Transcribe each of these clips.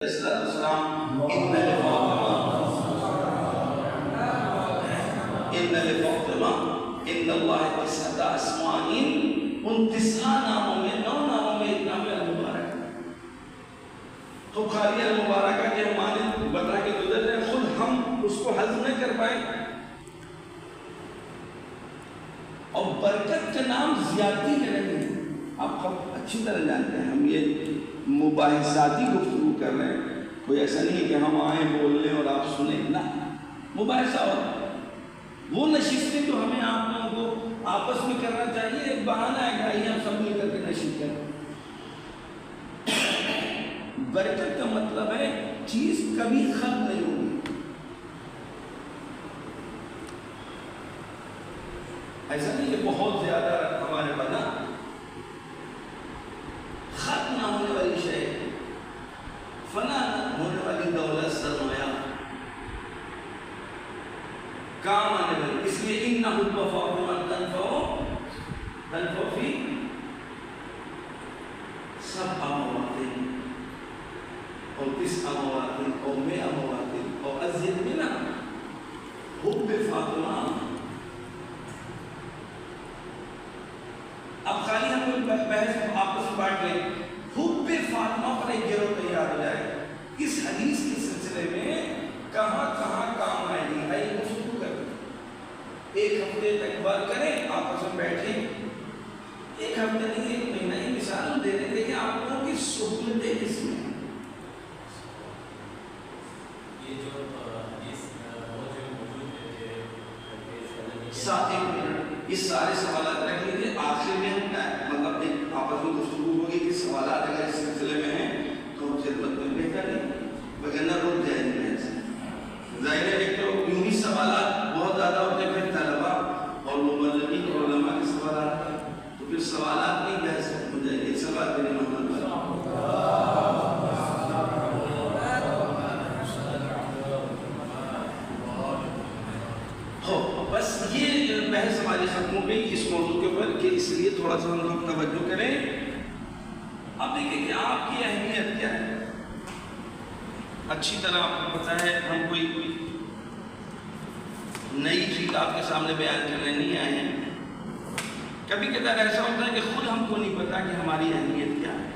السلام ان لفاطمہ ان اللہ تسعۃ اسماء، ان 9 ناموں میں 9 ناموں میں ایک نام ہے المبارک۔ تو خالی المبارکہ کے معنی بتا کے گزر رہے ہیں، خود ہم اس کو ہضم نہیں کر پائے۔ اور برکت کا نام زیادتی کا نہیں، آپ اچھی طرح جانتے ہیں، ہم یہ مباحثاتی گفتگو کر رہے ہیں، کوئی ایسا نہیں ہے کہ ہم آئیں بول لیں اور آپ سنیں، نہ، مباحثہ ہوتا ہے۔ وہ نشستیں جو ہمیں آپ لوگوں کو آپس میں کرنا چاہیے، ایک بہانہ ہے کہ آئیے ہم سب مل کر کے نشست کریں۔ برکت کا مطلب ہے چیز کبھی ختم نہیں ہوگی۔ ایسا نہیں کہ بہت زیادہ ہمارے بنا ختم نہ ہونے والی شے، فنا نہ ہونے والی دولت، سرمایہ کام آنے والی، اس لیے انہ الوفاء تنفع فی 7 مواطن اور 9 مواطن اور 100 مواطن اور ازید منہ حب فاطمہ۔ اب خالی ہم کوئی بحث آپس میں بانٹ لیں، حب فاطمہ پر ایک گروہ تیار ہو جائے، اس حدیث کے سلسلے میں کہاں کہاں کام آئے گی، آئیے گفتگو کریں، ایک ہفتے تک بات کریں، آپس میں بیٹھیں، ایک ہفتے نہیں، ایک مہینہ، ہی مثال دے رہے تھے کہ آپ لوگوں کی سہولتیں کس میں ہیں۔ یہ جو حدیث موجود ہے، یہ سارے سوالات رکھ لیجیے، آخر میں مطلب ایک آپس میں گفتگو ہوگی کہ سوالات اگر اس سلسلے میں ہیں تو خدمت میں بہتر نہیں، وگرنہ رک جائیں گے۔ ظاہر ہے ایک تو یوں ہی سوالات بہت زیادہ ہوتے ہیں، پھر طلبا اور مبلغین اور علماء کے سوالات، تو پھر سوالات نہیں بحث ہو جائے گی۔ سوال میرے محمد بس یہ بحث ہماری ختم ہو گئی اس موضوع کے اوپر کہ اس لیے تھوڑا سا ہم لوگ توجہ کریں۔ اب دیکھیں کہ آپ کی اہمیت کیا ہے، اچھی طرح آپ کو پتہ ہے، ہم کوئی نئی چیز آپ کے سامنے بیان کرنے نہیں آئے ہیں۔ کبھی کبھار ایسا ہوتا ہے کہ خود ہم کو نہیں پتا کہ ہماری اہمیت کیا ہے،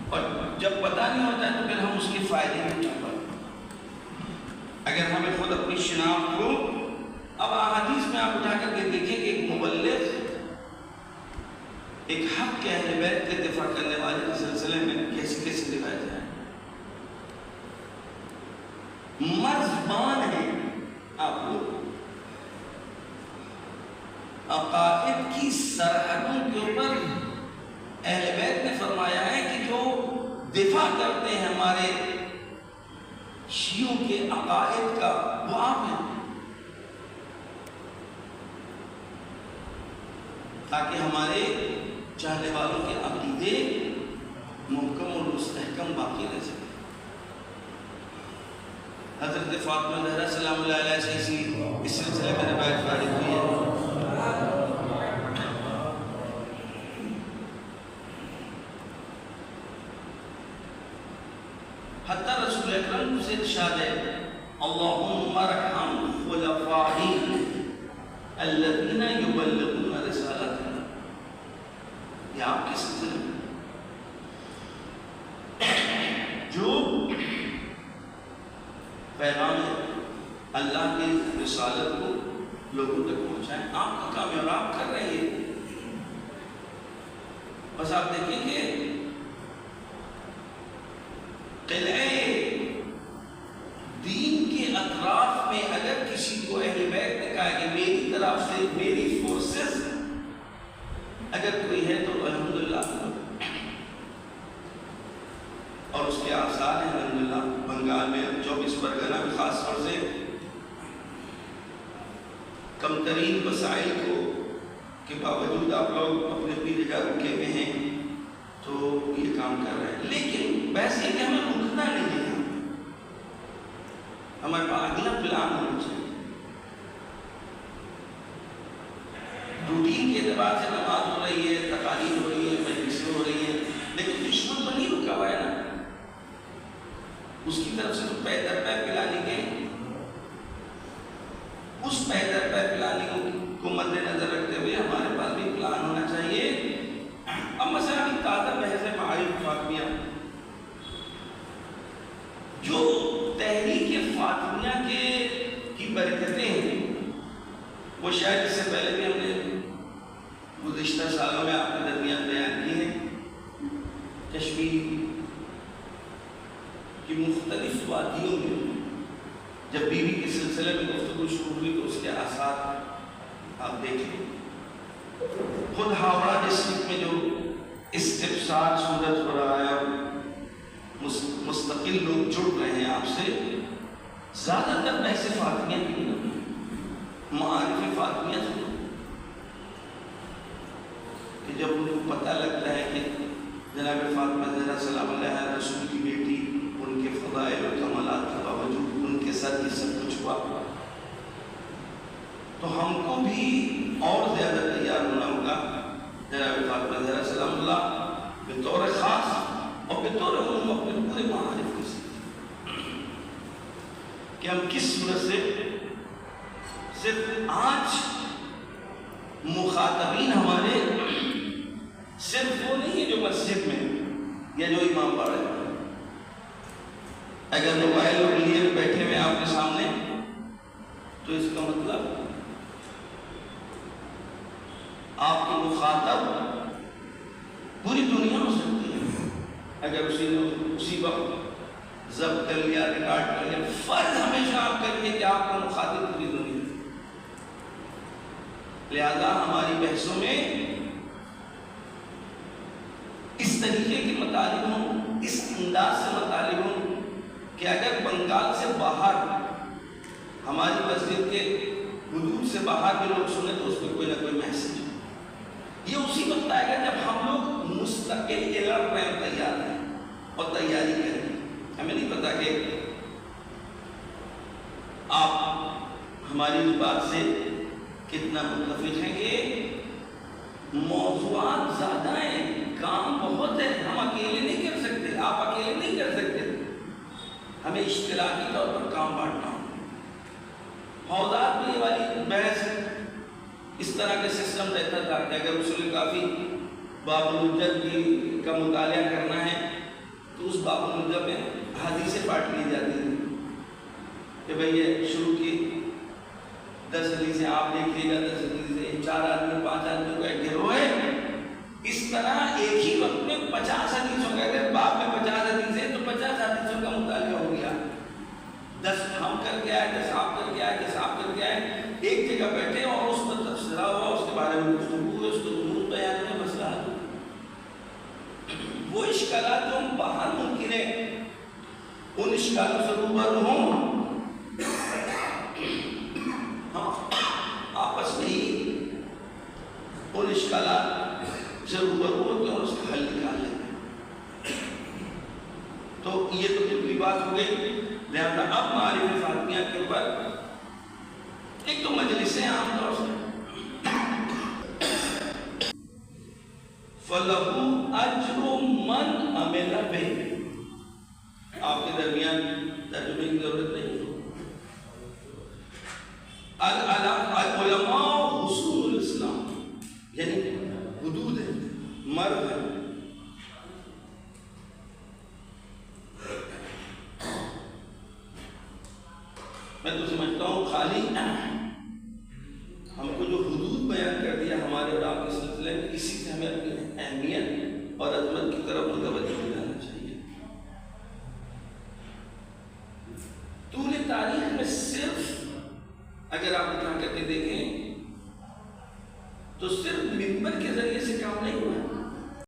اور جب پتہ نہیں ہوتا ہے تو پھر ہم اس کے فائدے میں اٹھا پاتے۔ اگر ہمیں خود اپنی شناخت کو، اب احادیث میں آپ اٹھا کر کے دیکھیں کہ ایک مبلغ ایک حق کے اہل بیت کے دفاع کرنے والے کے سلسلے میں کیسی کیسی روایتیں ہیں، مرزبان ہیں۔ آپ لوگ عقائد کی سرحدوں کے اوپر اہل بیت نے فرمایا ہے کہ جو دفاع کرتے ہیں ہمارے شیعوں کے عقائد کا، وہ آپ ہیں، تاکہ ہمارے چاہنے والوں کے عقیدے محکم اور مستحکم باقی رہ سکے۔ حضرت فاطمہ زہرا سلام اللہ علیہ سے اس سلسلے میں روایت وارد ہوئی ہے۔ حتیٰ رسول اکرم سے ارشاد ہے، اللہم ارحم خلفائی الذین یبلغون رسالتنا۔ یہ آپ کے سلسلے میں جو پیغام اللہ کی رسالت کو لوگوں تک پہنچائیں، آپ کا کام ہے اور آپ کر رہے ہیں۔ بس آپ دیکھیں کہ قلعے دین کے اطراف میں اگر کسی کو اہل بیت نے کہا کہ میری طرف سے میری فورسز اگر کوئی ہے تو الحمدللہ، اور اس کے آثار ہیں الحمدللہ بنگال میں 24 پرگنہ میں خاص طور سے کم ترین وسائل کو کے باوجود آپ لوگ اپنے اپنی جگہ رکے ہوئے ہیں تو یہ کام کر رہے ہیں۔ لیکن بحث یہ کہ ہمیں رکنا نہیں ہے، ہمارے پاس اگلا پلان ہونا چاہیے۔ روٹین کے اعتبار سے نماز ہو رہی ہے، تقاریر ہو رہی ہے، مجلسیں ہو رہی ہیں، لیکن دشمن تو نہیں رکا ہوا ہے نا۔ اس کی طرف سے تو پے در پے پلانے کے، اس پے در پے پلانے کو مد نظر رکھتے ہوئے ہمارے پاس بھی پلان ہونا چاہیے۔ اب مثلا ابھی تازہ بحث معارف فاطمیہ، جو تحریک فاطمیہ کی برکتیں ہیں وہ شاید اس سے پہلے بھی ہم نے گزشتہ سالوں میں آپ کے درمیان بیان کی ہیں۔ کشمیر کی مختلف وادیوں میں جب بیوی کے سلسلے میں گفتگو شروع ہوئی تو اس کے آثار آپ دیکھیں۔ خود ہاوڑہ ڈسٹرکٹ میں جو استفسار صورت ہو رہا ہے، مستقل لوگ جڑ رہے ہیں آپ سے، زیادہ تر بحث فاطمیہ کی معارف فاطمیہ سے، کہ جب ان کو پتہ لگتا ہے کہ جناب فاطمہ زہرا سلام اللہ علیہ رسول کی بیٹی، ان کے فضائل و کمالات کے باوجود ان کے ساتھ یہ سب کچھ ہوا، تو ہم کو بھی اور زیادہ تیار ہونا ہوگا جناب فاطمہ زہرا سلام اللہ بطور خاص اور بطور عموم اپنے پورے معارف کے ساتھ، کہ ہم کس صورت سے صرف آج مخاطبین ہمارے صرف وہ نہیں ہے جو مسجد میں یا جو امام پڑھ رہے ہیں۔ اگر موبائل اور لیے بیٹھے ہوئے آپ کے سامنے تو اس کا مطلب آپ کے مخاطب پوری دنیا ہو سکتی ہے۔ اگر اسی وقت ضبط کر لیا، ریکارڈ کر لیا، فرض ہمیشہ آپ کریے کہ آپ کا مخاطب پوری دنیا ہے۔ لہذا ہماری بحثوں میں اس طریقے کے مطالب ہوں، اس انداز سے مطالب ہوں کہ اگر بنگال سے باہر ہماری مسجد کے حدود سے باہر بھی لوگ سنیں تو اس میں کوئی نہ کوئی میسج ہو۔ یہ اسی وقت آئے گا جب ہم لوگ مستقل الرٹ میں تیار ہیں اور تیاری کریں۔ ہمیں نہیں پتا کہ آپ ہماری اس بات سے کتنا متفق ہیں کہ موضوعات زیادہ ہیں، کام بہت ہے، ہم اکیلے نہیں کر سکتے، آپ اکیلے نہیں کر سکتے، ہمیں اشتراکی طور پر کام بانٹنا ہو۔ حوضات میں یہ والی بحث اس طرح کے سسٹم رہتا تھا کہ اگر اصول کافی باب الحجت کا مطالعہ کرنا ہے تو اس باب الحجت میں حدیثیں بانٹ لی جاتی تھی کہ بھئی یہ شروع کی 10 حدیثیں آپ دیکھیے گا، 10 حدیثیں 4 آدمی 5 آدمی کو ایک گروہ ہے، اس طرح ایک ہی وقت میں 50 حدیثوں کا، اگر باب میں 50 حدیثیں تو 50 حدیثوں کا مطالعہ ہو گیا۔ 10 ہم کر کے آئے، 10 آپ کر کے آئے، 10 آپ کر کے آئے، ایک جگہ بیٹھے اور اس پر تبصرہ ہوا، اس کے بارے میں گفتگو ہوئی، اس کو ضرور بیان میں مسئلہ حل ہوا۔ وہ اشکالات جو ہم باہر ممکن ہے ان اشکالوں سے روبرو ہوں، آپس میں ہی ان اشکالات سے روبرو ہوتے ہیں اور اس کا حل نکال لیں گے۔ تو یہ تو دوسری بات ہو گئی۔ لہذا اب معارف فاطمیہ کے اوپر ایک تو مجلسیں عام طور سے فَلَهُ أَجْرُ مَنْ عَمِلَ بِهِ، آپ کے درمیان ترجمے کی ضرورت نہیں۔ العلماء حصول الاسلام، یعنی حدود ہے، مرد ہے۔ میں تو سمجھتا ہوں خالی ہم کو جو حدود بیان کر دیا ہمارے اور آپ کے سلسلے میں، اسی سے ہمیں اپنی اہمیت اور عظمت کی طرف متوجہ ہو جانا چاہیے۔ طول تاریخ میں صرف اگر آپ اٹھا کر کے دیکھیں تو صرف منبر کے ذریعے سے کام نہیں ہوا ہے۔